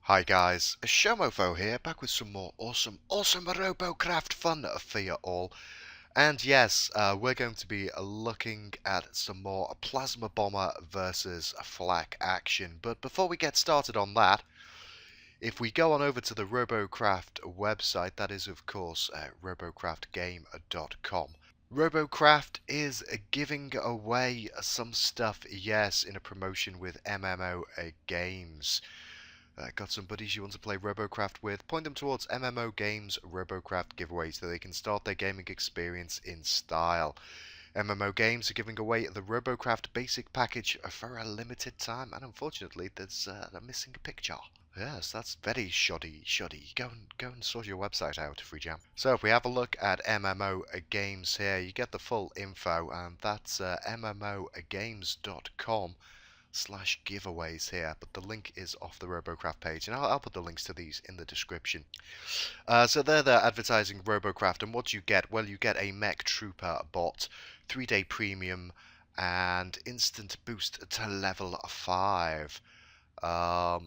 Hi guys, SHOMOFO here, back with some more awesome Robocraft fun for you all. And yes, we're going to be looking at some more Plasma Bomber versus Flak action. But before we get started on that, if we go on over to the Robocraft website, that is of course robocraftgame.com. Robocraft is giving away some stuff, yes, in a promotion with MMOGames. Got some buddies you want to play Robocraft with? Point them towards MMOGames Robocraft giveaways so they can start their gaming experience in style. MMOGames are giving away the Robocraft basic package for a limited time, and unfortunately there's a missing picture. Yes, that's very shoddy. Go and sort your website out, Free Jam. So if we have a look at MMOGames here, you get the full info, and that's mmogames.com/giveaways here, but the link is off the Robocraft page, and I'll put the links to these in the description. So they're advertising Robocraft, and what you get? Well, you get a Mech Trooper bot, 3-day premium, and instant boost to level 5.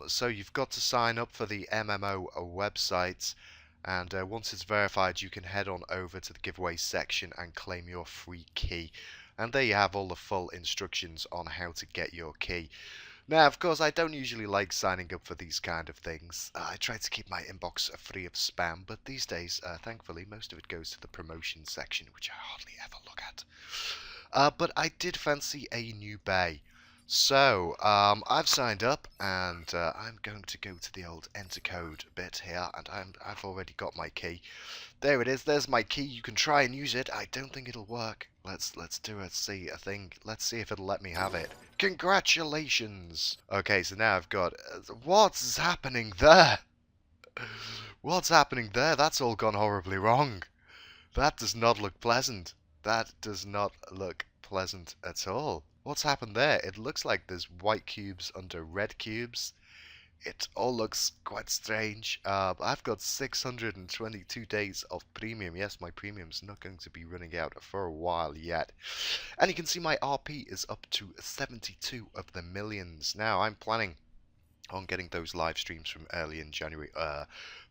So you've got to sign up for the MMO website, and once it's verified, you can head on over to the giveaway section and claim your free key. And there you have all the full instructions on how to get your key. Now, of course, I don't usually like signing up for these kind of things. I try to keep my inbox free of spam, but these days, thankfully, most of it goes to the promotion section, which I hardly ever look at. But I did fancy a new bay. So, I've signed up, and I'm going to go to the old enter code bit here, and I've already got my key. There it is. There's my key. You can try and use it. I don't think it'll work. Let's do it. See a thing. Let's see if it'll let me have it. Congratulations. Okay, so now I've got. What's happening there? What's happening there? That's all gone horribly wrong. That does not look pleasant. That does not look pleasant at all. What's happened there? It looks like there's white cubes under red cubes. It all looks quite strange. I've got 622 days of premium. Yes, my premium's not going to be running out for a while yet. And you can see my RP is up to 72 of the millions. Now, I'm planning on getting those live streams from early in January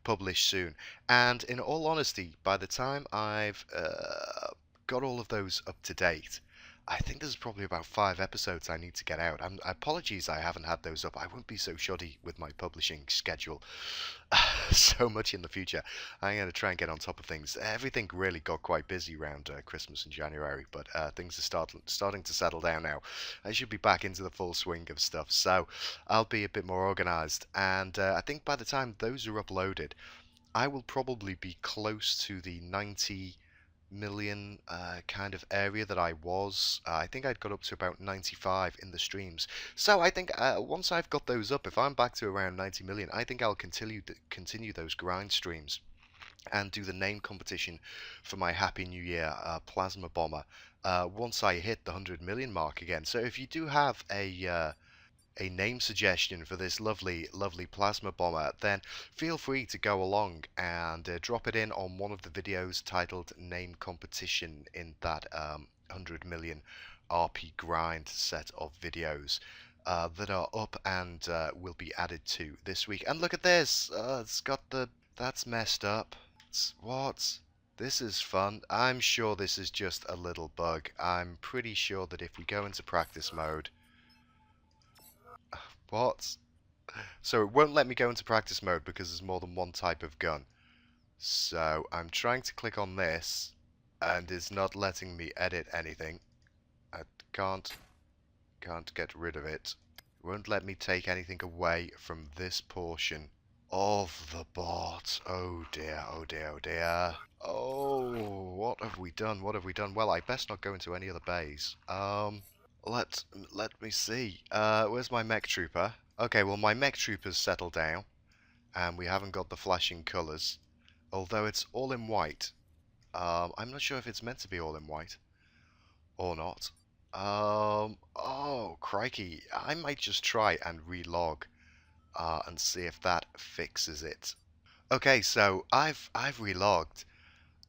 published soon. And in all honesty, by the time I've got all of those up to date, I think there's probably about 5 episodes I need to get out. Apologies I haven't had those up. I won't be so shoddy with my publishing schedule so much in the future. I'm going to try and get on top of things. Everything really got quite busy around Christmas and January, but things are starting to settle down now. I should be back into the full swing of stuff, so I'll be a bit more organized. And I think by the time those are uploaded, I will probably be close to the 90 million kind of area that I was. I think I'd got up to about 95 in the streams. So I think once I've got those up, if I'm back to around 90 million, I think I'll continue those grind streams and do the name competition for my Happy New Year Plasma Bomber once I hit the 100 million mark again. So if you do have a name suggestion for this lovely plasma bomber, then feel free to go along and drop it in on one of the videos titled Name Competition in that 100 million RP grind set of videos that are up and will be added to this week. And look at this, it's got that's messed up. What? This is fun. I'm sure this is just a little bug. I'm pretty sure that if we go into practice mode, what? So it won't let me go into practice mode because there's more than one type of gun. So I'm trying to click on this and it's not letting me edit anything. I can't get rid of it. It won't let me take anything away from this portion of the bot. Oh dear, oh dear, oh dear. Oh, what have we done? What have we done? Well, I best not go into any other bays. Let me see. Where's my Mech Trooper? Okay, well my Mech Trooper's settled down, and we haven't got the flashing colours, although it's all in white. I'm not sure if it's meant to be all in white or not. Oh crikey! I might just try and relog and see if that fixes it. Okay, so I've relogged,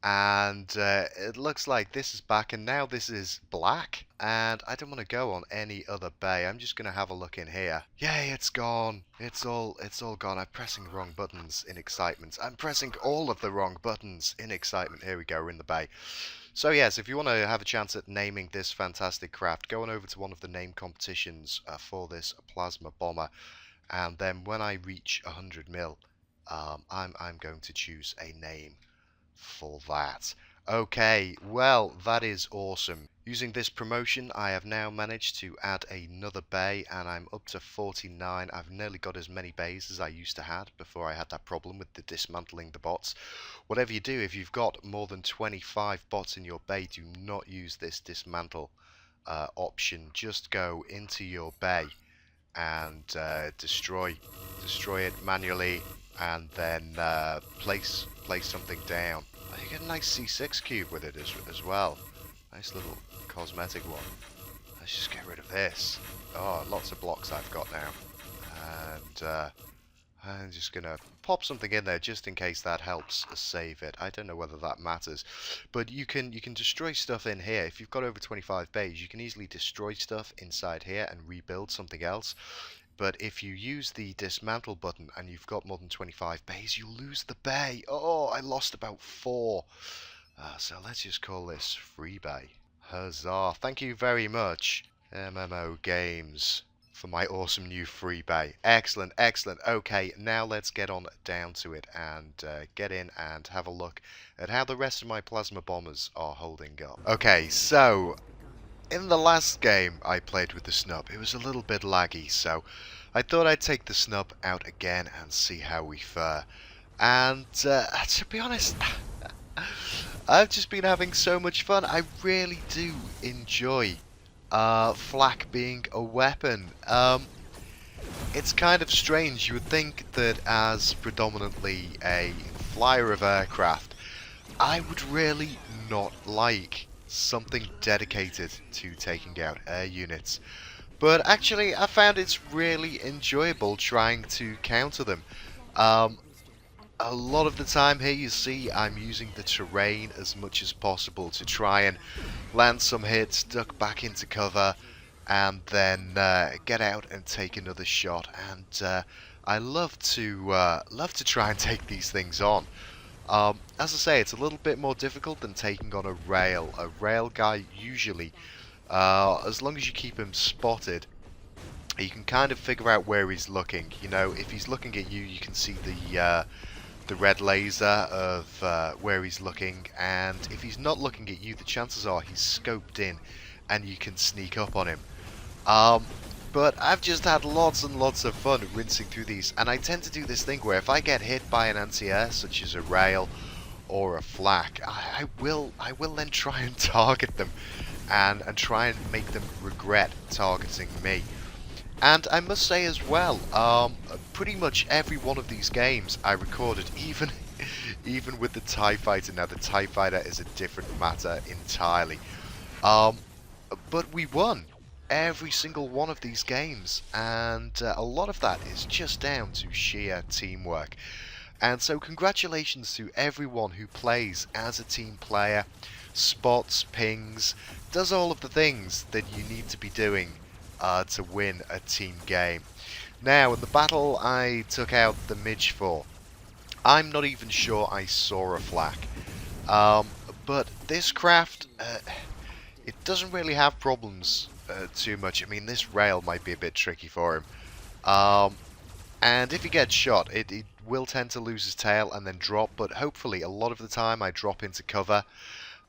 And it looks like this is back, and now this is black, and I don't want to go on any other bay. I'm just gonna have a look in here. Yay, it's gone. It's all gone. I'm pressing the wrong buttons in excitement. I'm pressing all of the wrong buttons in excitement. Here we go, we're in the bay. So yes, if you want to have a chance at naming this fantastic craft, go on over to one of the name competitions for this plasma bomber, and then when I reach 100 mil, I'm going to choose a name for that. Okay, well, that is awesome. Using this promotion, I have now managed to add another bay, and I'm up to 49. I've nearly got as many bays as I used to have before I had that problem with the dismantling the bots. Whatever you do, if you've got more than 25 bots in your bay, do not use this dismantle option. Just go into your bay and destroy it manually, and then place something down. You get a nice C6 cube with it as well. Nice little cosmetic one. Let's just get rid of this. Oh, lots of blocks I've got now. And I'm just gonna pop something in there just in case that helps save it. I don't know whether that matters, but you can destroy stuff in here. If you've got over 25 bays, you can easily destroy stuff inside here and rebuild something else. But if you use the dismantle button and you've got more than 25 bays, you lose the bay. Oh, I lost about 4. So let's just call this free bay. Huzzah. Thank you very much, MMOGames, for my awesome new free bay. Excellent, excellent. Okay, now let's get on down to it and get in and have a look at how the rest of my plasma bombers are holding up. Okay, so in the last game I played with the Snub, it was a little bit laggy, so I thought I'd take the Snub out again and see how we fare. And to be honest, I've just been having so much fun. I really do enjoy flak being a weapon. It's kind of strange. You would think that as predominantly a flyer of aircraft, I would really not like something dedicated to taking out air units. But actually, I found it's really enjoyable trying to counter them. A lot of the time here, you see, I'm using the terrain as much as possible to try and land some hits, duck back into cover, and then get out and take another shot. And I love to try and take these things on. As I say, it's a little bit more difficult than taking on a rail. A rail guy usually, as long as you keep him spotted, you can kind of figure out where he's looking. You know, if he's looking at you, you can see the red laser of where he's looking, and if he's not looking at you, the chances are he's scoped in, and you can sneak up on him. But I've just had lots and lots of fun rinsing through these, and I tend to do this thing where if I get hit by an anti-air, such as a rail or a flak, I will then try and target them, and try and make them regret targeting me. And I must say as well, pretty much every one of these games I recorded, even with the TIE Fighter. Now the TIE Fighter is a different matter entirely, but we won every single one of these games, and a lot of that is just down to sheer teamwork. And so congratulations to everyone who plays as a team player, spots, pings, does all of the things that you need to be doing to win a team game. Now, in the battle I took out the Midge for, I'm not even sure I saw a flak. But this craft, it doesn't really have problems too much. I mean, this rail might be a bit tricky for him. And if he gets shot, it will tend to lose his tail and then drop, but hopefully a lot of the time I drop into cover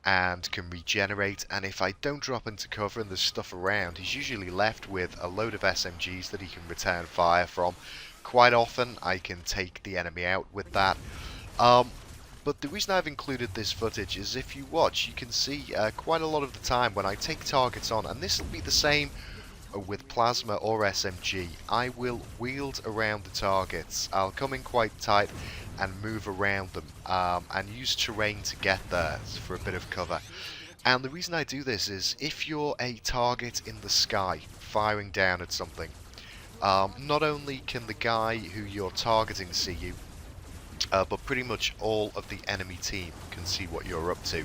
and can regenerate, and if I don't drop into cover and there's stuff around, he's usually left with a load of SMGs that he can return fire from. Quite often I can take the enemy out with that. But the reason I've included this footage is if you watch, you can see quite a lot of the time when I take targets on, and this will be the same with plasma or SMG, I will wield around the targets. I'll come in quite tight and move around them, and use terrain to get there for a bit of cover. And the reason I do this is if you're a target in the sky firing down at something, not only can the guy who you're targeting see you, but pretty much all of the enemy team can see what you're up to.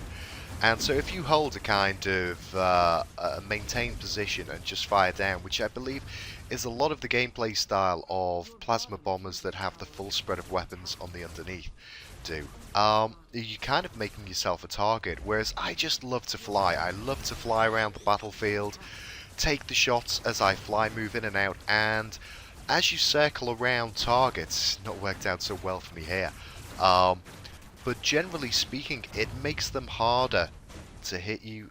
And so if you hold a kind of a maintained position and just fire down, which I believe is a lot of the gameplay style of plasma bombers that have the full spread of weapons on the underneath do, you're kind of making yourself a target, whereas I just love to fly. I love to fly around the battlefield, take the shots as I fly, move in and out, and as you circle around targets, not worked out so well for me here, but generally speaking, it makes them harder to hit you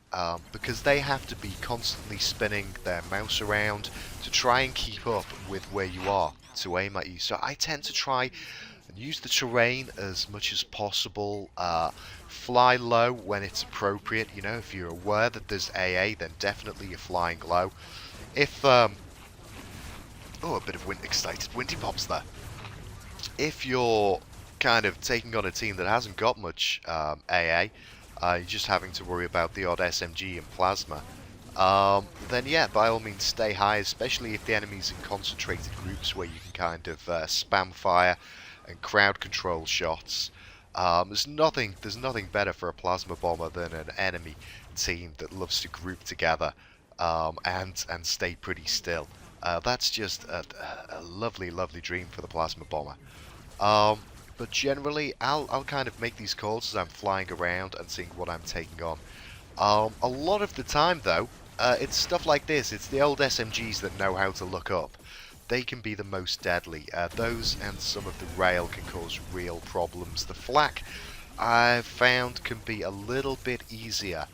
because they have to be constantly spinning their mouse around to try and keep up with where you are to aim at you. So I tend to try and use the terrain as much as possible, fly low when it's appropriate. You know, if you're aware that there's AA, then definitely you're flying low. If oh, a bit of excited windy pops there. If you're kind of taking on a team that hasn't got much AA, you're just having to worry about the odd SMG and plasma, then yeah, by all means stay high, especially if the enemy's in concentrated groups where you can kind of spam fire and crowd control shots. There's nothing better for a plasma bomber than an enemy team that loves to group together and stay pretty still. That's just a lovely dream for the plasma bomber. But generally, I'll kind of make these calls as I'm flying around and seeing what I'm taking on. A lot of the time, though, it's stuff like this. It's the old SMGs that know how to look up. They can be the most deadly. Those and some of the rail can cause real problems. The flak, I've found, can be a little bit easier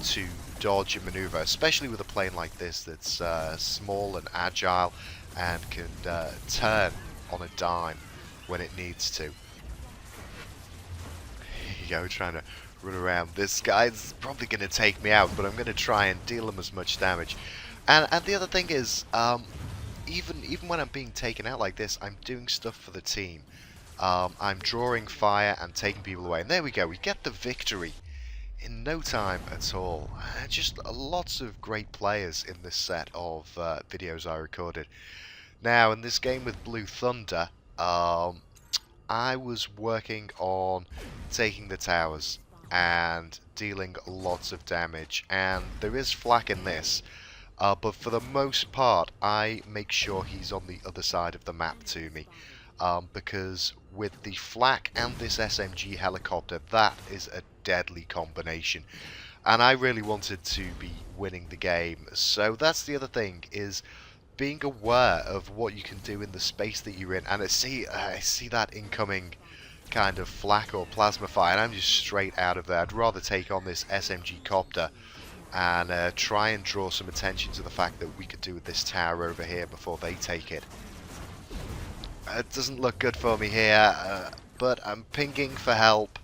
to dodge and maneuver, especially with a plane like this that's small and agile and can turn on a dime when it needs to. Here you go, trying to run around. This guy's probably going to take me out, but I'm going to try and deal him as much damage. And the other thing is, even when I'm being taken out like this, I'm doing stuff for the team. I'm drawing fire and taking people away. And there we go, we get the victory in no time at all. Just lots of great players in this set of videos I recorded. Now, in this game with Blue Thunder, I was working on taking the towers and dealing lots of damage, and there is flak in this, but for the most part I make sure he's on the other side of the map to me, because with the flak and this SMG helicopter, that is a deadly combination, and I really wanted to be winning the game. So that's the other thing, is being aware of what you can do in the space that you're in. And I see that incoming kind of flak or plasma fire, and I'm just straight out of there. I'd rather take on this SMG copter and try and draw some attention to the fact that we could do with this tower over here before they take it. It doesn't look good for me here, but I'm pinging for help,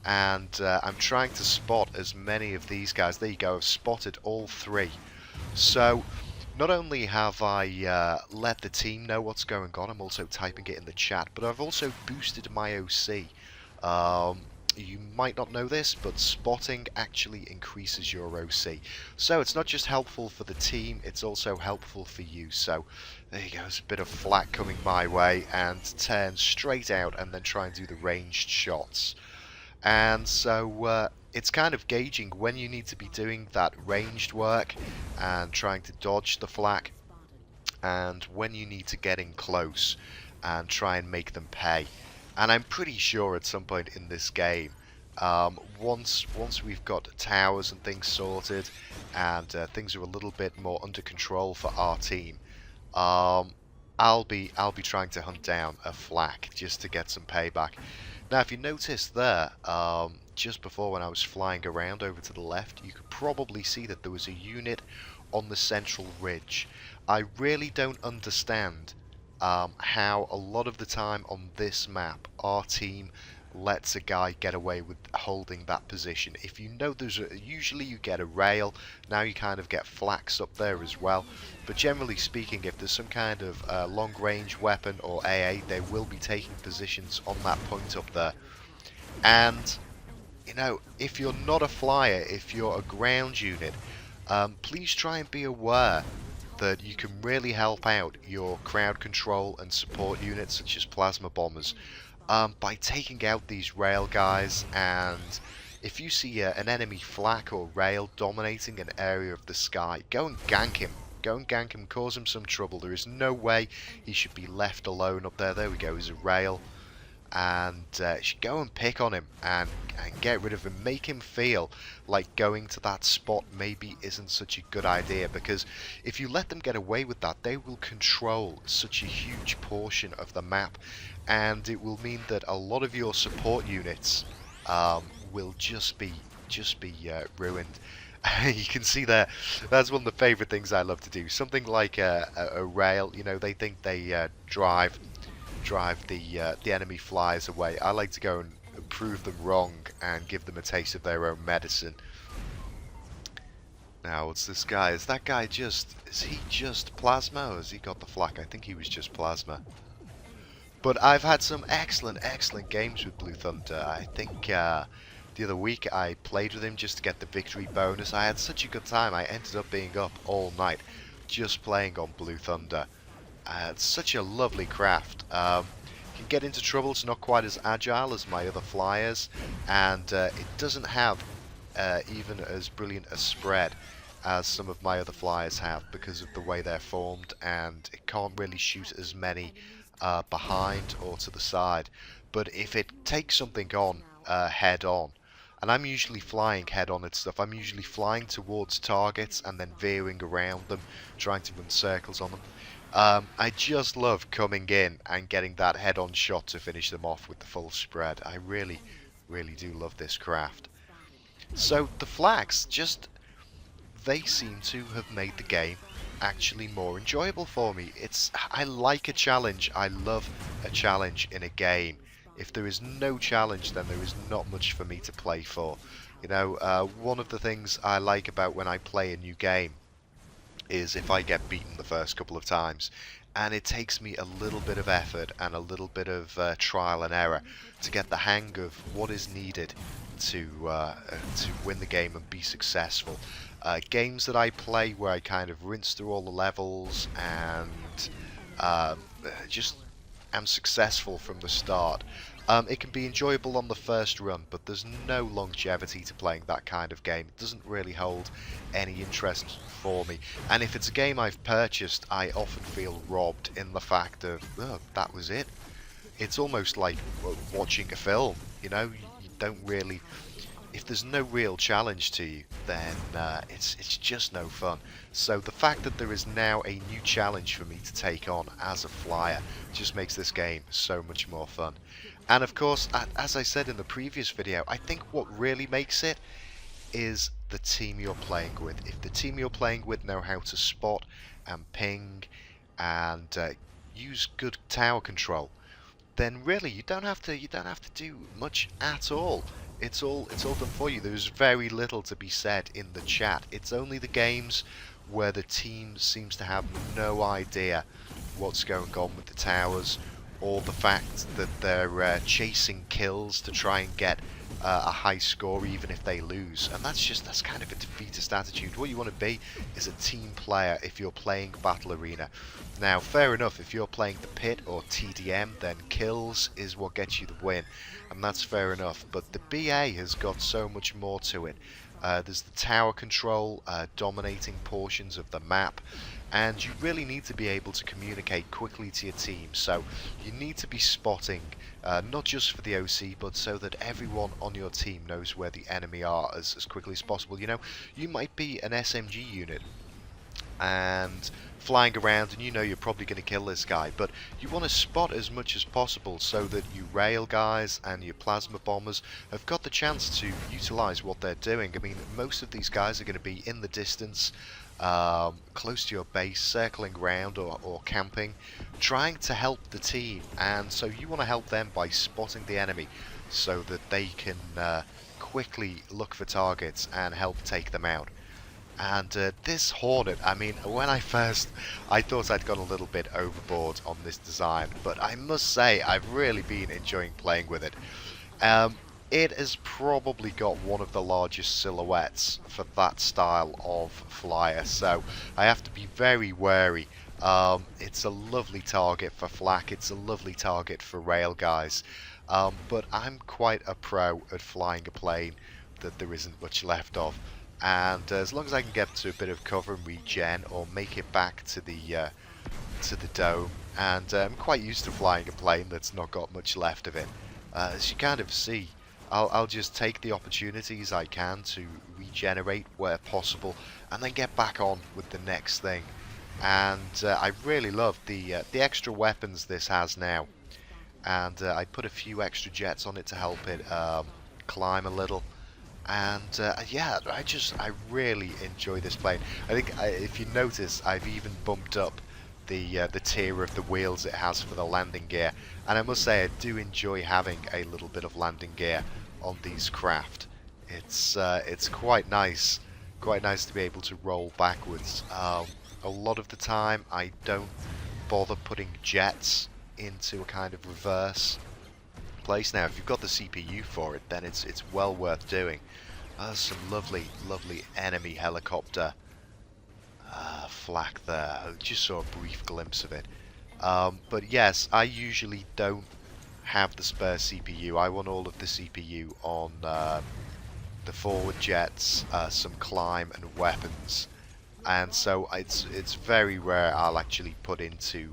and I'm trying to spot as many of these guys. There you go, I've spotted all three. So not only have I let the team know what's going on, I'm also typing it in the chat, but I've also boosted my OC. You might not know this, but spotting actually increases your OC. So it's not just helpful for the team, it's also helpful for you. So there you go, there's a bit of flak coming my way, and turn straight out and then try and do the ranged shots. And so it's kind of gauging when you need to be doing that ranged work and trying to dodge the flak, and when you need to get in close and try and make them pay. And I'm pretty sure at some point in this game, once we've got towers and things sorted, and things are a little bit more under control for our team, I'll be trying to hunt down a flak just to get some payback. Now, if you notice there, just before when I was flying around over to the left, you could probably see that there was a unit on the central ridge. I really don't understand how a lot of the time on this map our team lets a guy get away with holding that position. If you know usually you get a rail, now you kind of get flaks up there as well, but generally speaking, if there's some kind of long range weapon or AA, they will be taking positions on that point up there. And you know, if you're not a flyer, if you're a ground unit, please try and be aware that you can really help out your crowd control and support units such as plasma bombers by taking out these rail guys. And if you see an enemy flak or rail dominating an area of the sky, go and gank him. Go and gank him, cause him some trouble. There is no way he should be left alone up there. There we go, he's a rail. And should go and pick on him and get rid of him. Make him feel like going to that spot maybe isn't such a good idea, because if you let them get away with that, they will control such a huge portion of the map, and it will mean that a lot of your support units will just be ruined. You can see there, that's one of the favourite things I love to do. Something like a rail, you know, they think they drive the enemy flyers away. I like to go and prove them wrong and give them a taste of their own medicine. Now, what's this guy? Is that guy just... is he just plasma, or has he got the flak? I think he was just plasma. But I've had some excellent games with Blue Thunder. I think the other week I played with him just to get the victory bonus. I had such a good time. I ended up being up all night just playing on Blue Thunder. It's such a lovely craft. Can get into trouble. It's not quite as agile as my other flyers, and it doesn't have even as brilliant a spread as some of my other flyers have because of the way they're formed, and it can't really shoot as many behind or to the side. But if it takes something on head on, and I'm usually flying head on at stuff, I'm usually flying towards targets and then veering around them, trying to run circles on them. I just love coming in and getting that head-on shot to finish them off with the full spread. I really do love this craft. So the flags, they seem to have made the game actually more enjoyable for me. I like a challenge. I love a challenge in a game. If there is no challenge, then there is not much for me to play for. You know, one of the things I like about when I play a new game is if I get beaten the first couple of times, and it takes me a little bit of effort and a little bit of trial and error to get the hang of what is needed to win the game and be successful. Games that I play where I kind of rinse through all the levels and just am successful from the start. It can be enjoyable on the first run, but there's no longevity to playing that kind of game. It doesn't really hold any interest for me. And if it's a game I've purchased, I often feel robbed in the fact of, oh, that was it. It's almost like watching a film, you know? You don't really... If there's no real challenge to you, then it's just no fun. So the fact that there is now a new challenge for me to take on as a flyer just makes this game so much more fun. And of course, as I said in the previous video, I think what really makes it is the team you're playing with. If the team you're playing with know how to spot and ping and use good tower control, then really you don't have to do much at all. It's all done for you. There's very little to be said in the chat. It's only the games where the team seems to have no idea what's going on with the towers, or the fact that they're chasing kills to try and get a high score even if they lose. And that's kind of a defeatist attitude. What you want to be is a team player if you're playing Battle Arena. Now, fair enough, if you're playing the Pit or TDM, then kills is what gets you the win, and that's fair enough. But the BA has got so much more to it. There's the tower control, dominating portions of the map, and you really need to be able to communicate quickly to your team. So you need to be spotting, not just for the OC, but so that everyone on your team knows where the enemy are as quickly as possible. You know, you might be an SMG unit and flying around, and you know you're probably going to kill this guy, but you want to spot as much as possible so that you rail guys and your plasma bombers have got the chance to utilize what they're doing. I mean, most of these guys are going to be in the distance, close to your base, circling around or camping, trying to help the team, and so you want to help them by spotting the enemy so that they can quickly look for targets and help take them out. And this Hornet, I mean, when I thought I'd gone a little bit overboard on this design, but I must say I've really been enjoying playing with it. it has probably got one of the largest silhouettes for that style of flyer, so I have to be very wary. It's a lovely target for flak, it's a lovely target for rail guys, but I'm quite a pro at flying a plane that there isn't much left of, and as long as I can get to a bit of cover and regen or make it back to the dome, and I'm quite used to flying a plane that's not got much left of it. As you kind of see, I'll just take the opportunities I can to regenerate where possible and then get back on with the next thing. And I really love the extra weapons this has now, and I put a few extra jets on it to help it climb a little. And yeah, I really enjoy this plane. I think if you notice, I've even bumped up the tier of the wheels it has for the landing gear, and I must say I do enjoy having a little bit of landing gear on these craft. It's quite nice to be able to roll backwards. A lot of the time I don't bother putting jets into a kind of reverse place. Now if you've got the CPU for it, then it's well worth doing. Some lovely enemy helicopter flak there. I just saw a brief glimpse of it. But yes, I usually don't have the spare CPU. I want all of the CPU on the forward jets, some climb and weapons, and so it's very rare I'll actually put into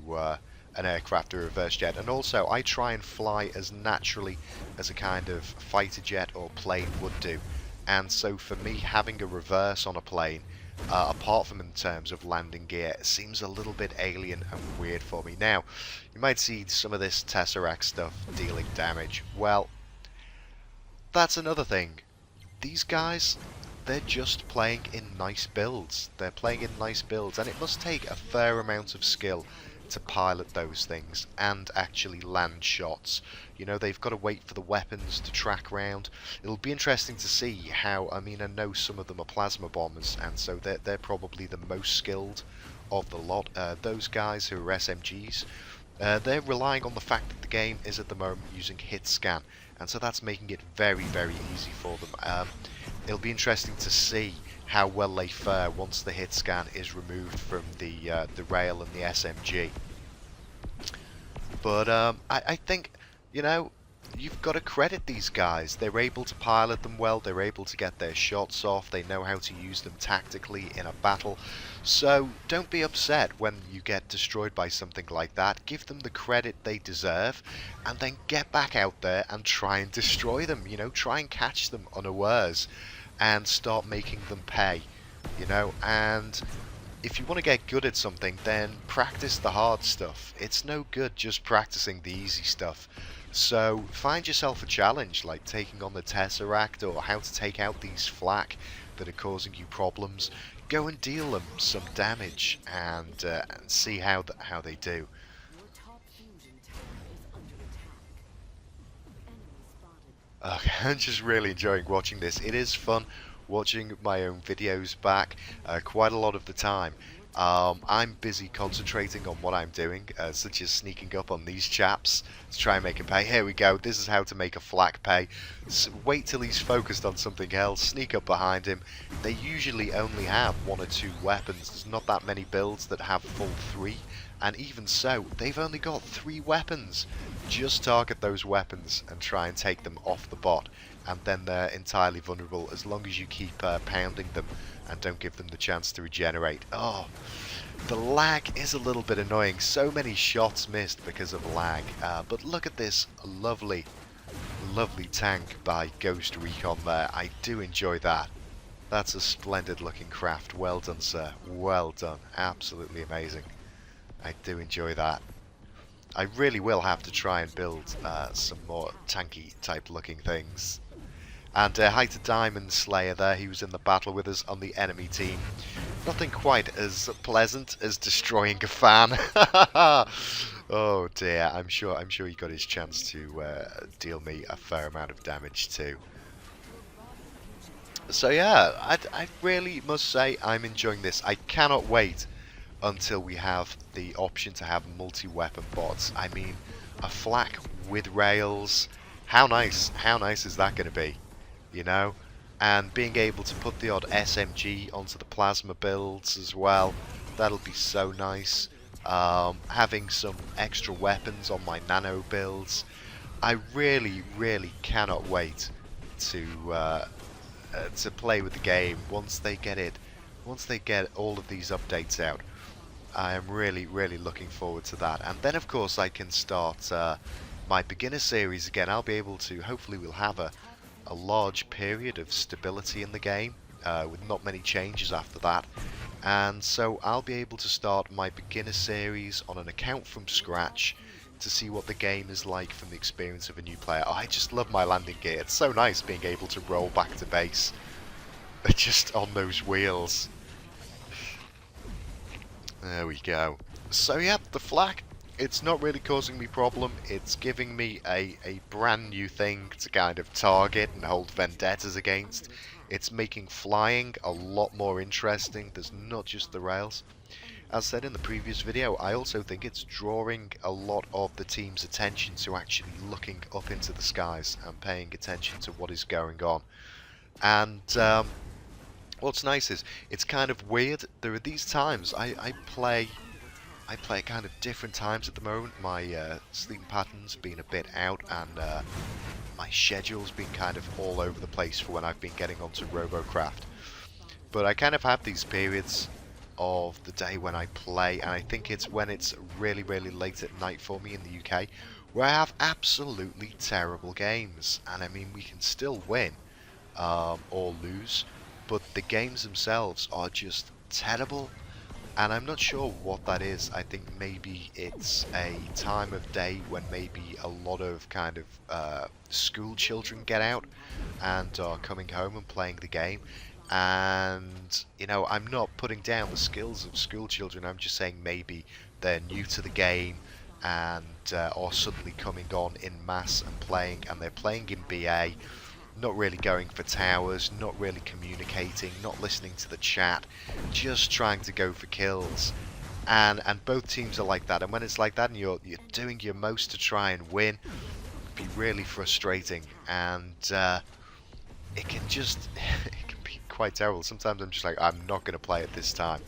an aircraft or reverse jet. And also I try and fly as naturally as a kind of fighter jet or plane would do, and so for me having a reverse on a plane, apart from in terms of landing gear, it seems a little bit alien and weird for me. Now, you might see some of this Tesseract stuff dealing damage. Well, that's another thing. These guys, they're just playing in nice builds. They're playing in nice builds, and it must take a fair amount of skill to pilot those things and actually land shots. You know, they've got to wait for the weapons to track round. It'll be interesting to see how, I mean, I know some of them are plasma bombers, and so they're probably the most skilled of the lot. Those guys who are SMGs, they're relying on the fact that the game is at the moment using hit scan, and so that's making it very easy for them. It'll be interesting to see how well they fare once the hit scan is removed from the rail and the SMG. But I think, you know, you've got to credit these guys. They're able to pilot them well, they're able to get their shots off, they know how to use them tactically in a battle. So don't be upset when you get destroyed by something like that. Give them the credit they deserve, and then get back out there and try and destroy them. You know, try and catch them unawares and start making them pay, you know. And if you want to get good at something, then practice the hard stuff. It's no good just practicing the easy stuff. So find yourself a challenge, like taking on the Tesseract, or how to take out these flak that are causing you problems. Go and deal them some damage, and see how they do. Okay, I'm just really enjoying watching this. It is fun watching my own videos back quite a lot of the time. I'm busy concentrating on what I'm doing, such as sneaking up on these chaps to try and make him pay. Here we go, this is how to make a flak pay. Wait till he's focused on something else, sneak up behind him. They usually only have 1 or 2 weapons. There's not that many builds that have full 3, and even so, they've only got 3 weapons. Just target those weapons and try and take them off the bot, and then they're entirely vulnerable as long as you keep pounding them and don't give them the chance to regenerate. Oh, the lag is a little bit annoying. So many shots missed because of lag. But look at this lovely tank by Ghost Recon there. I do enjoy that. That's a splendid looking craft. Well done, sir. Well done. Absolutely amazing. I do enjoy that. I really will have to try and build some more tanky type looking things. And hi to Diamond Slayer there, he was in the battle with us on the enemy team. Nothing quite as pleasant as destroying a fan. Oh dear, I'm sure he got his chance to deal me a fair amount of damage too. So yeah, I really must say I'm enjoying this. I cannot wait until we have the option to have multi-weapon bots. I mean, a flak with rails, How nice is that going to be? You know? And being able to put the odd SMG onto the plasma builds as well, that'll be so nice. Having some extra weapons on my nano builds. I really cannot wait to play with the game once they get all of these updates out. I am really looking forward to that. And then of course I can start my beginner series again. I'll be able to, hopefully we'll have a large period of stability in the game with not many changes after that. And so I'll be able to start my beginner series on an account from scratch to see what the game is like from the experience of a new player. Oh, I just love my landing gear. It's so nice being able to roll back to base just on those wheels. There we go. So yeah, the flak, it's not really causing me problem. It's giving me a brand new thing to kind of target and hold vendettas against. It's making flying a lot more interesting. There's not just the rails. As said in the previous video, I also think it's drawing a lot of the team's attention to actually looking up into the skies and paying attention to what is going on. And what's nice is, it's kind of weird. There are these times I play at kind of different times at the moment. My sleeping pattern's been a bit out, and my schedule's been kind of all over the place for when I've been getting onto Robocraft. But I kind of have these periods of the day when I play, and I think it's when it's really late at night for me in the UK, where I have absolutely terrible games. And I mean, we can still win or lose, but the games themselves are just terrible, and I'm not sure what that is. I think maybe it's a time of day when maybe a lot of kind of school children get out and are coming home and playing the game. And you know, I'm not putting down the skills of school children, I'm just saying maybe they're new to the game and are suddenly coming on in mass and playing, and they're playing in BA, not really going for towers, not really communicating, not listening to the chat, just trying to go for kills. And both teams are like that, and when it's like that and you're doing your most to try and win, it can be really frustrating, and it can just it can be quite terrible. Sometimes I'm just like, I'm not going to play it this time.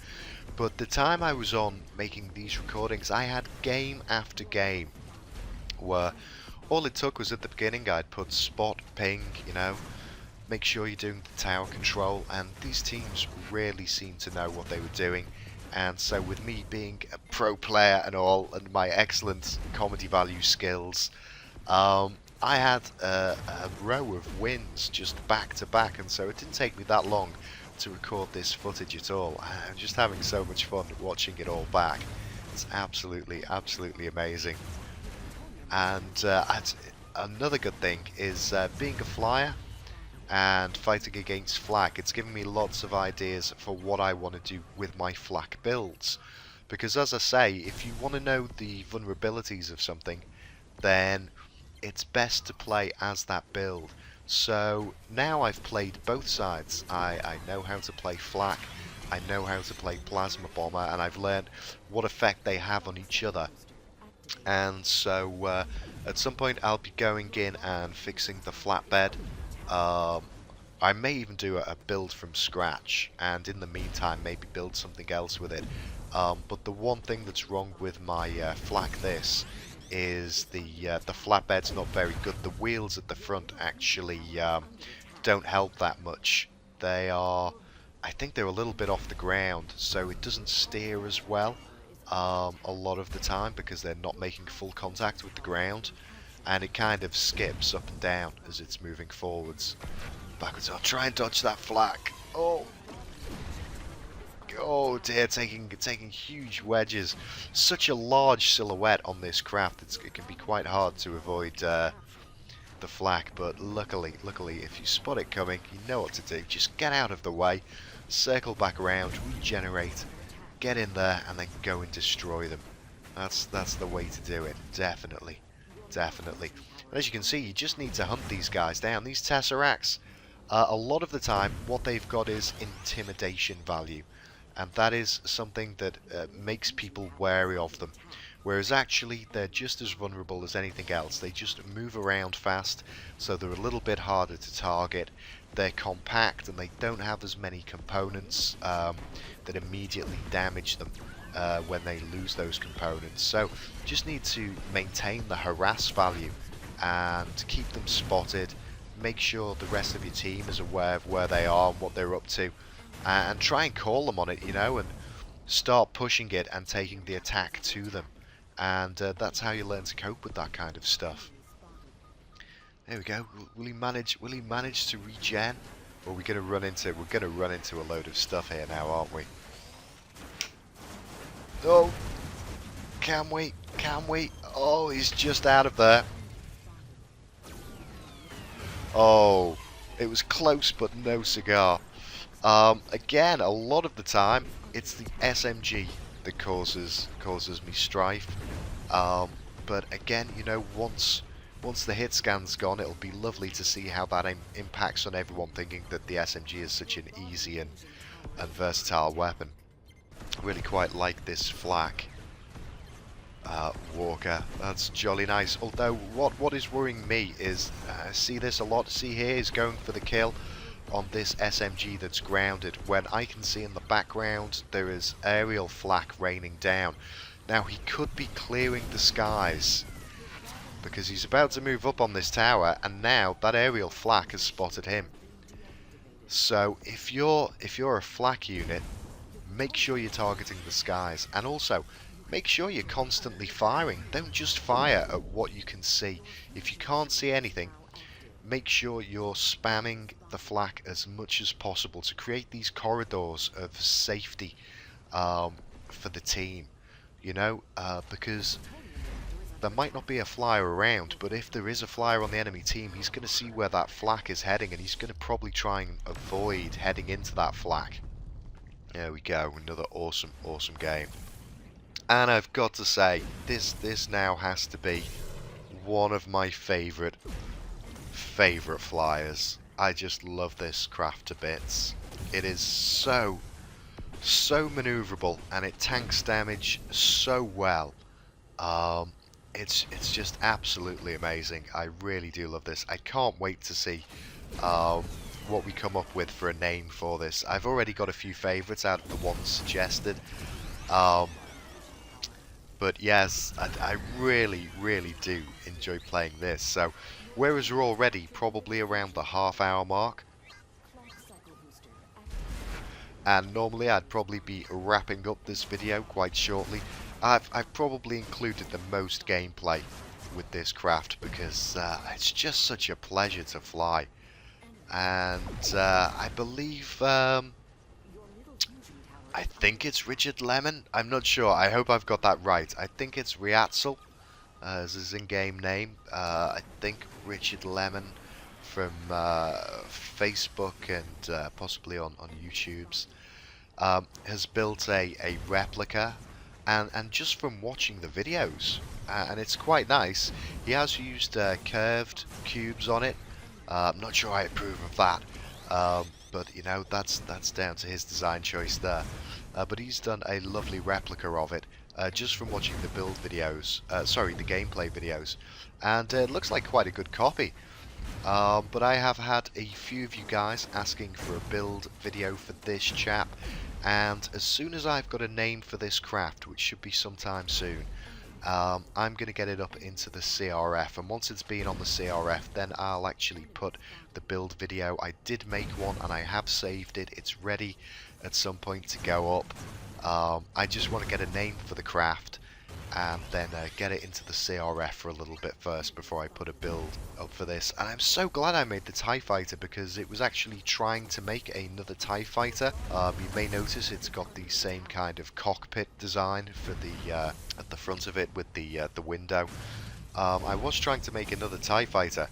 But the time I was on making these recordings, I had game after game where all it took was at the beginning I'd put spot, ping, you know, make sure you're doing the tower control, and these teams really seemed to know what they were doing. And so with me being a pro player and all, and my excellent comedy value skills, I had a row of wins just back to back, and so it didn't take me that long to record this footage at all. I'm just having so much fun watching it all back. It's absolutely amazing. And another good thing is being a flyer and fighting against flak. It's given me lots of ideas for what I want to do with my flak builds, because as I say, if you want to know the vulnerabilities of something, then it's best to play as that build. So now I've played both sides. I know how to play flak, I know how to play plasma bomber, and I've learned what effect they have on each other. And so at some point I'll be going in and fixing the flatbed. I may even do a build from scratch, and in the meantime maybe build something else with it. But the one thing that's wrong with my flak this is the flatbed's not very good. The wheels at the front actually don't help that much. They are, I think they're a little bit off the ground, so it doesn't steer as well a lot of the time, because they're not making full contact with the ground, and it kind of skips up and down as it's moving forwards, backwards. I'll try and dodge that flak. Oh dear, taking huge wedges. Such a large silhouette on this craft, it can be quite hard to avoid the flak, but luckily if you spot it coming, you know what to do. Just get out of the way, circle back around, regenerate, get in there, and then go and destroy them. That's the way to do it, definitely. And as you can see, you just need to hunt these guys down. These Tesseracts, a lot of the time what they've got is intimidation value, and that is something that makes people wary of them. whereas actually they're just as vulnerable as anything else. They just move around fast, so they're a little bit harder to target. They're compact and they don't have as many components that immediately damage them when they lose those components. So just need to maintain the harass value and keep them spotted. Make sure the rest of your team is aware of where they are and what they're up to, and try and call them on it, you know, and start pushing it and taking the attack to them. And that's how you learn to cope with that kind of stuff. There we go. Will he manage? Will he manage to regen? Or are we going to run into? We're going to run into a load of stuff here now, aren't we? Oh, can we? Can we? Oh, he's just out of there. Oh, it was close, but no cigar. Again, a lot of the time, it's the SMG that causes me strife. But again, you know, once the hit scan's gone, it'll be lovely to see how that impacts on everyone thinking that the SMG is such an easy and versatile weapon. I really quite like this flak. Walker, that's jolly nice. Although what is worrying me is, see this a lot, see here, he's going for the kill on this SMG that's grounded, when I can see in the background there is AeroFlak raining down. Now he could be clearing the skies because he's about to move up on this tower, and now that AeroFlak has spotted him. So if you're a flak unit, make sure you're targeting the skies, and also make sure you're constantly firing. Don't just fire at what you can see. If you can't see anything, make sure you're spamming the flak as much as possible to create these corridors of safety for the team. You know, because there might not be a flyer around, but if there is a flyer on the enemy team, he's going to see where that flak is heading, and he's going to probably try and avoid heading into that flak. There we go, another awesome game. And I've got to say, this now has to be one of my favourite flyers. I just love this craft to bits. It is so maneuverable, and it tanks damage so well. It's just absolutely amazing. I really do love this. I can't wait to see what we come up with for a name for this. I've already got a few favourites out of the ones suggested. But yes, I really do enjoy playing this. So, whereas we're already probably around the half-hour mark, and normally I'd probably be wrapping up this video quite shortly, I've probably included the most gameplay with this craft because it's just such a pleasure to fly. And I believe, I think it's Richard Lemon. I'm not sure. I hope I've got that right. I think it's Riatzel as his in-game name. I think Richard Lemon from Facebook and possibly on YouTube's has built a replica, and just from watching the videos, and it's quite nice. He has used curved cubes on it. I'm not sure I approve of that. But you know, that's down to his design choice there. But he's done a lovely replica of it just from watching the build videos, sorry, the gameplay videos, and it looks like quite a good copy. But I have had a few of you guys asking for a build video for this chap, and as soon as I've got a name for this craft, which should be sometime soon, I'm going to get it up into the CRF, and once it's been on the CRF, then I'll actually put the build video. I did make one and I have saved it. It's ready at some point to go up. I just want to get a name for the craft and then get it into the CRF for a little bit first before I put a build up for this. And I'm so glad I made the TIE Fighter, because it was actually trying to make another TIE Fighter. You may notice it's got the same kind of cockpit design for the at the front of it with the window. I was trying to make another TIE Fighter,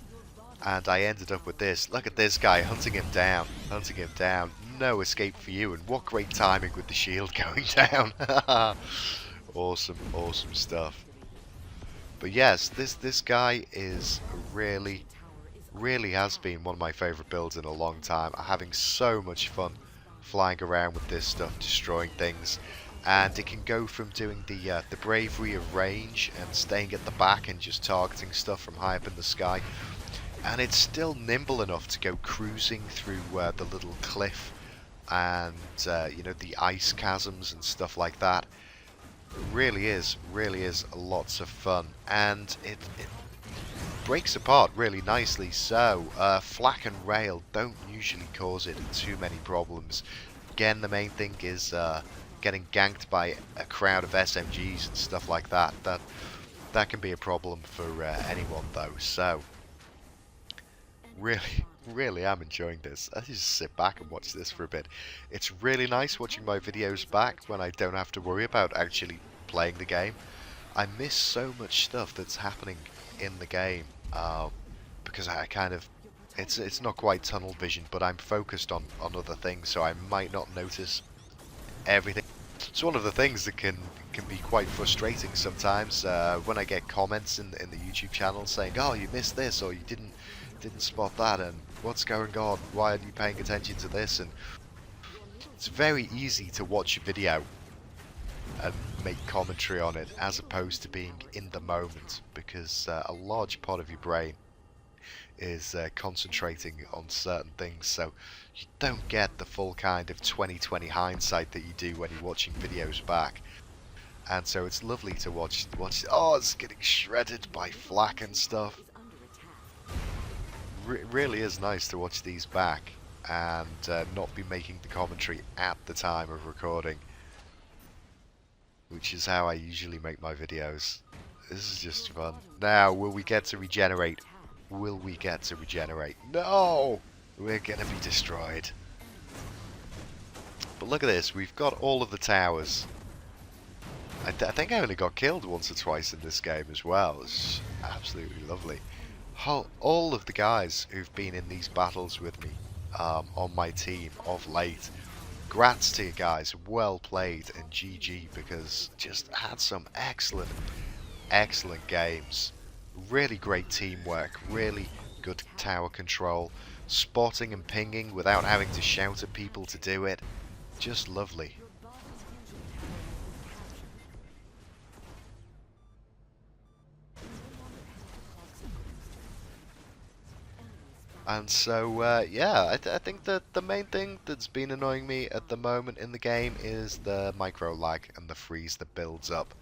and I ended up with this. Look at this guy hunting him down, No escape for you, and what great timing with the shield going down. Awesome stuff. But yes, this guy is really has been one of my favourite builds in a long time. I'm having so much fun flying around with this stuff, destroying things. and it can go from doing the bravery of range and staying at the back and just targeting stuff from high up in the sky, and it's still nimble enough to go cruising through the little cliff and you know, the ice chasms and stuff like that. Really is lots of fun, and it breaks apart really nicely. So flak and rail don't usually cause it too many problems. Again, the main thing is getting ganked by a crowd of SMGs and stuff like that. That can be a problem for anyone though. So really am enjoying this. I just sit back and watch this for a bit. It's really nice watching my videos back when I don't have to worry about actually playing the game. I miss so much stuff that's happening in the game because I kind of, it's not quite tunnel vision, but I'm focused on other things, so I might not notice everything. It's one of the things that can be quite frustrating sometimes when I get comments in the YouTube channel saying, "Oh, you missed this," or "You didn't spot that," and "What's going on? Why aren't you paying attention to this?" And it's very easy to watch a video and make commentary on it as opposed to being in the moment, because a large part of your brain is concentrating on certain things, so you don't get the full kind of 20/20 hindsight that you do when you're watching videos back. And so it's lovely to watch. Oh, it's getting shredded by flak and stuff. Really is nice to watch these back and not be making the commentary at the time of recording, which is how I usually make my videos. This is just fun. Now, will we get to regenerate? Will we get to regenerate? No! We're gonna be destroyed. But look at this, we've got all of the towers. I think I only got killed once or twice in this game as well. It's absolutely lovely. All of the guys who've been in these battles with me on my team of late, grats to you guys, well played, and GG, because just had some excellent games. Really great teamwork, really good tower control, spotting and pinging without having to shout at people to do it. Just lovely. And so, yeah, I think that the main thing that's been annoying me at the moment in the game is the micro lag and the freeze that builds up.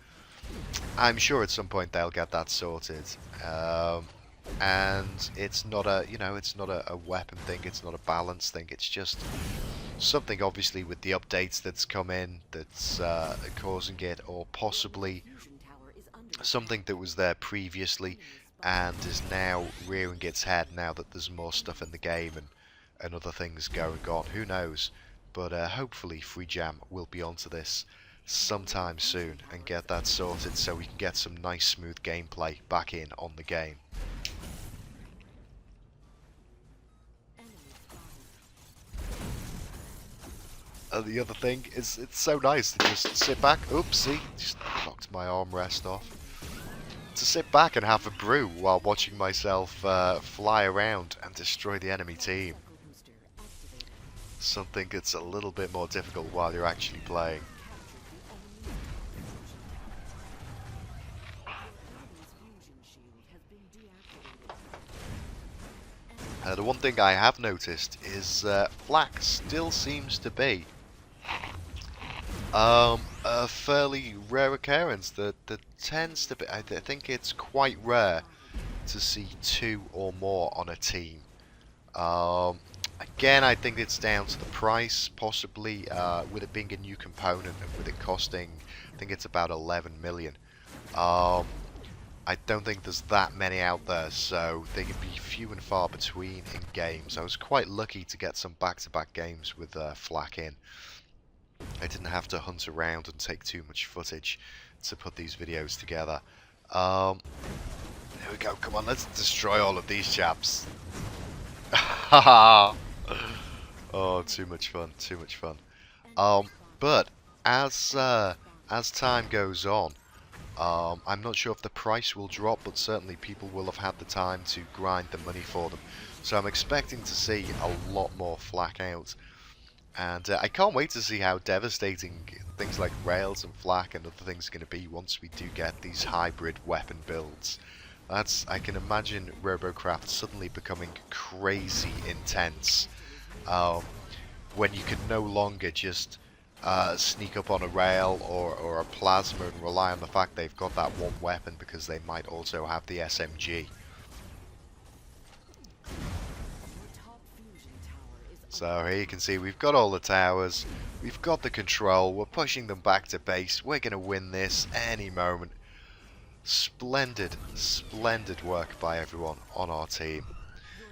I'm sure at some point they'll get that sorted. And it's not a, you know, it's not a weapon thing, it's not a balance thing, it's just something obviously with the updates that's come in that's causing it, or possibly something that was there previously and is now rearing its head now that there's more stuff in the game and other things going on. Who knows? But hopefully Free Jam will be onto this sometime soon and get that sorted so we can get some nice smooth gameplay back in on the game. And the other thing is, it's so nice to just sit back. Oops, see, just knocked my armrest off. To sit back and have a brew while watching myself fly around and destroy the enemy team. Something that's a little bit more difficult while you're actually playing. The one thing I have noticed is flak still seems to be a fairly rare occurrence. That tends to be, I think it's quite rare to see 2 or more on a team. Again, I think it's down to the price, possibly with it being a new component and with it costing, I think it's about 11 million. I don't think there's that many out there, so they can be few and far between in games. I was quite lucky to get some back-to-back games with flak in. I didn't have to hunt around and take too much footage to put these videos together. There we go, come on, let's destroy all of these chaps. Haha! Oh, too much fun, too much fun. But as time goes on, I'm not sure if the price will drop, but certainly people will have had the time to grind the money for them. So I'm expecting to see a lot more flak out. And I can't wait to see how devastating things like rails and flak and other things are going to be once we do get these hybrid weapon builds. I can imagine Robocraft suddenly becoming crazy intense when you can no longer just sneak up on a rail or a plasma and rely on the fact they've got that one weapon because they might also have the SMG. So here you can see we've got all the towers, we've got the control, we're pushing them back to base, we're going to win this any moment. Splendid, splendid work by everyone on our team.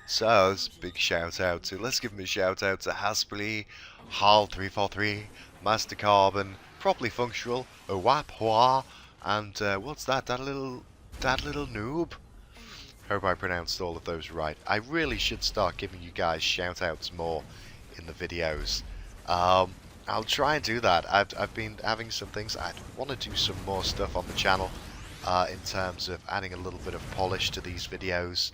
So, big shout out to, let's give him a shout out to Hasperly, Hal343, Master Carbon, Properly Functional, Owapwa, and what's that, that little noob? Hope I pronounced all of those right. I really should start giving you guys shout outs more in the videos. I'll try and do that. I've been having some things. I want to do some more stuff on the channel in terms of adding a little bit of polish to these videos.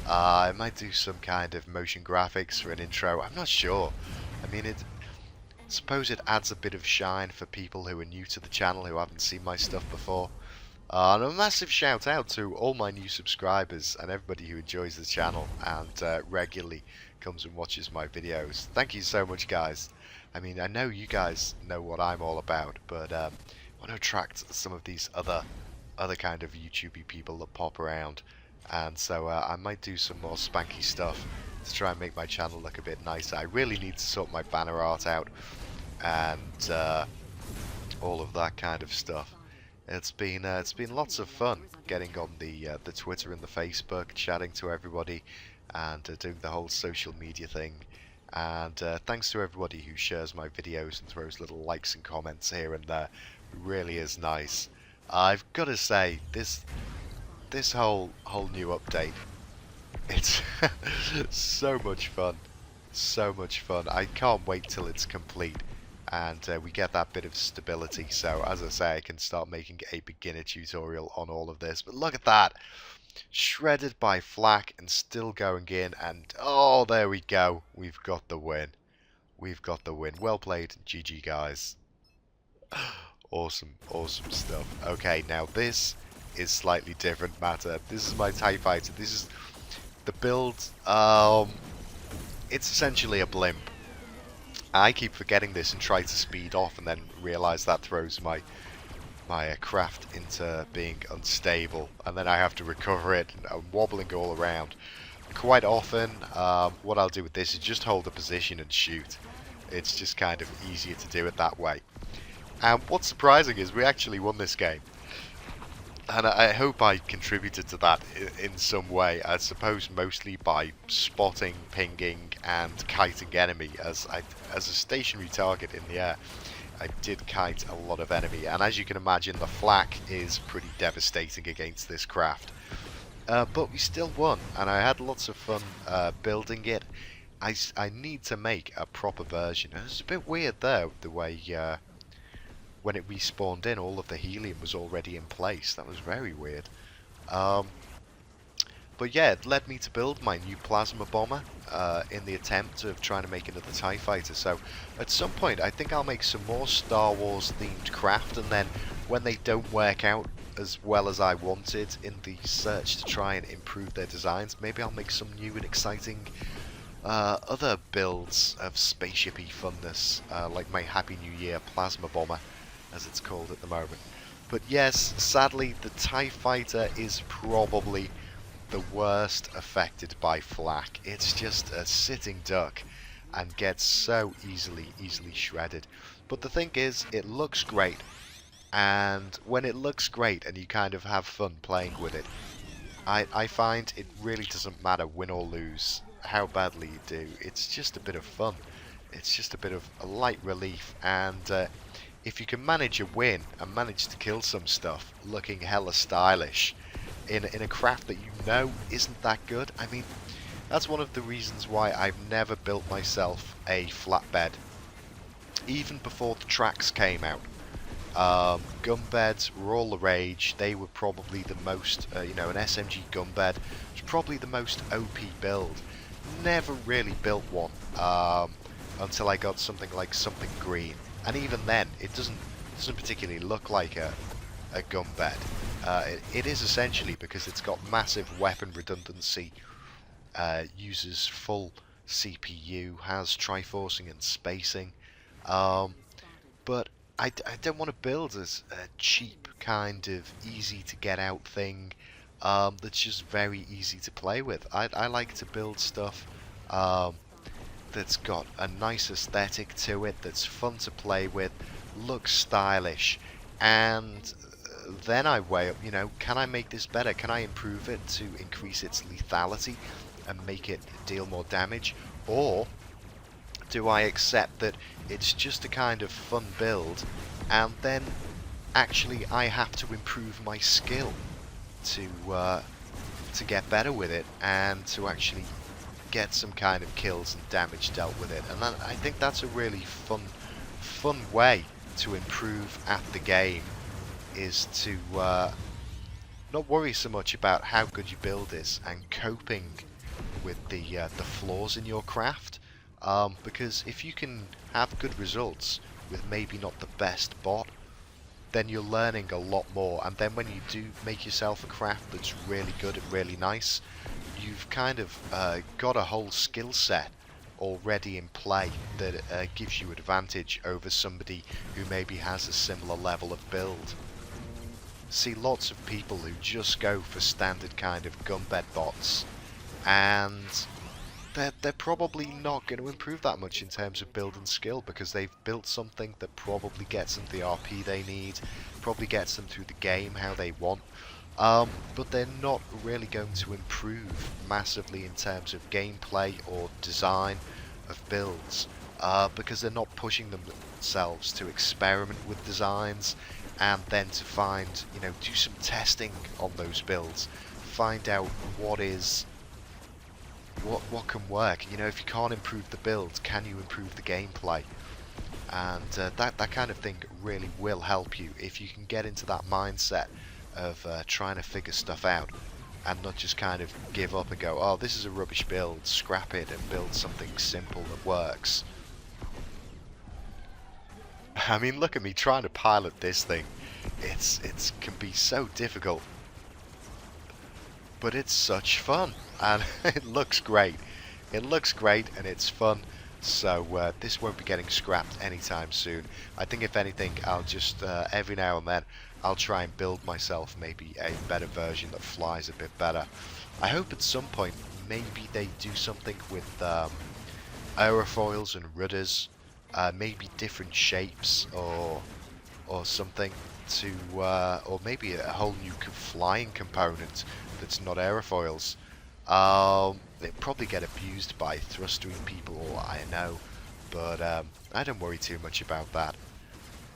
I might do some kind of motion graphics for an intro. I'm not sure. I mean, I suppose it adds a bit of shine for people who are new to the channel who haven't seen my stuff before. And a massive shout out to all my new subscribers and everybody who enjoys the channel and regularly comes and watches my videos. Thank you so much, guys. I mean, I know you guys know what I'm all about, but I want to attract some of these other kind of YouTubey people that pop around, and so I might do some more spanky stuff to try and make my channel look a bit nicer. I really need to sort my banner art out and all of that kind of stuff. It's been lots of fun getting on the Twitter and the Facebook, chatting to everybody, and doing the whole social media thing. And thanks to everybody who shares my videos and throws little likes and comments here and there. It really is nice. I've got to say, this whole new update, it's so much fun, so much fun. I can't wait till it's complete. And we get that bit of stability, so as I say, I can start making a beginner tutorial on all of this. But look at that, shredded by flak and still going in, and oh, there we go, we've got the win. We've got the win. Well played, GG guys. Awesome, awesome stuff. Okay, now this is slightly different matter. This is my TIE Fighter. This is the build. It's essentially a blimp. I keep forgetting this and try to speed off and then realise that throws my craft into being unstable, and then I have to recover it and I'm wobbling all around. Quite often what I'll do with this is just hold a position and shoot. It's just kind of easier to do it that way. And what's surprising is we actually won this game. And I hope I contributed to that in some way. I suppose mostly by spotting, pinging, and kiting enemy. As a stationary target in the air, I did kite a lot of enemy. And as you can imagine, the flak is pretty devastating against this craft. But we still won, and I had lots of fun building it. I need to make a proper version. And it's a bit weird though, the way when it respawned in, all of the helium was already in place. That was very weird. But yeah, it led me to build my new plasma bomber in the attempt of trying to make another TIE Fighter. So at some point I think I'll make some more Star Wars themed craft, and then when they don't work out as well as I wanted in the search to try and improve their designs, maybe I'll make some new and exciting other builds of spaceshipy funness, like my Happy New Year plasma bomber, as it's called at the moment. But yes, sadly the TIE Fighter is probably the worst affected by flak. It's just a sitting duck and gets so easily shredded. But the thing is, it looks great, and when it looks great and you kind of have fun playing with it, I find it really doesn't matter win or lose how badly you do. It's just a bit of fun. It's just a bit of a light relief, and if you can manage a win and manage to kill some stuff looking hella stylish in a craft that you know isn't that good, I mean, that's one of the reasons why I've never built myself a flatbed. Even before the tracks came out, gunbeds were all the rage. They were probably the most, an SMG gunbed was probably the most OP build. Never really built one until I got something like something green. And even then, it doesn't doesn't particularly look like a gun bed. It is essentially because it's got massive weapon redundancy, uses full CPU, has triforcing and spacing, but I don't want to build as a cheap kind of easy to get out thing that's just very easy to play with. I like to build stuff that's got a nice aesthetic to it, that's fun to play with, looks stylish, and then I weigh up, can I make this better? Can I improve it to increase its lethality and make it deal more damage? Or do I accept that it's just a kind of fun build, and then actually I have to improve my skill to get better with it and to actually get some kind of kills and damage dealt with it? And I think that's a really fun way to improve at the game, is to not worry so much about how good your build is and coping with the flaws in your craft, because if you can have good results with maybe not the best bot, then you're learning a lot more, and then when you do make yourself a craft that's really good and really nice, you've kind of got a whole skill set already in play that gives you advantage over somebody who maybe has a similar level of build. See lots of people who just go for standard kind of gunbed bots, and they're probably not going to improve that much in terms of build and skill, because they've built something that probably gets them the RP they need, probably gets them through the game how they want, but they're not really going to improve massively in terms of gameplay or design of builds, because they're not pushing themselves to experiment with designs and then to find, do some testing on those builds, find out what can work. If you can't improve the build, can you improve the gameplay? And that kind of thing really will help you if you can get into that mindset of trying to figure stuff out and not just kind of give up and go, oh, this is a rubbish build, scrap it and build something simple that works. I mean, look at me trying to pilot this thing. It can be so difficult, but it's such fun, and it looks great. It looks great and it's fun, so this won't be getting scrapped anytime soon. I think if anything, I'll just every now and then I'll try and build myself maybe a better version that flies a bit better. I hope at some point maybe they do something with aerofoils and rudders, maybe different shapes or something to, or maybe a whole new flying component that's not aerofoils. They'd probably get abused by thrustering people, or I know, but I don't worry too much about that.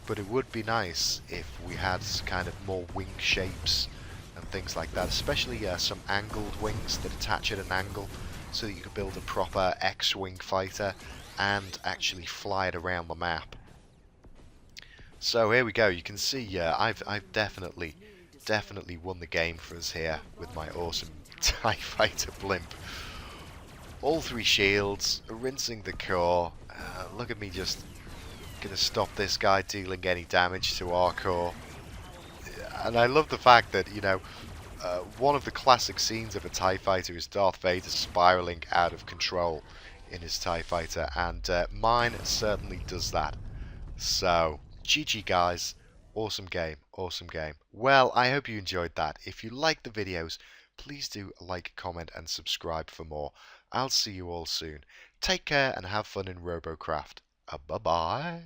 But it would be nice if we had kind of more wing shapes and things like that, especially some angled wings that attach at an angle, so that you could build a proper X-wing fighter and actually fly it around the map. So here we go. You can see I've definitely won the game for us here with my awesome TIE Fighter Blimp. All 3 shields, rinsing the core. Look at me just gonna stop this guy dealing any damage to our core. And I love the fact that, one of the classic scenes of a TIE Fighter is Darth Vader spiraling out of control in his TIE Fighter, and mine certainly does that. So, GG guys, awesome game, awesome game. Well, I hope you enjoyed that. If you like the videos, please do like, comment and subscribe for more. I'll see you all soon. Take care and have fun in Robocraft. Bye-bye.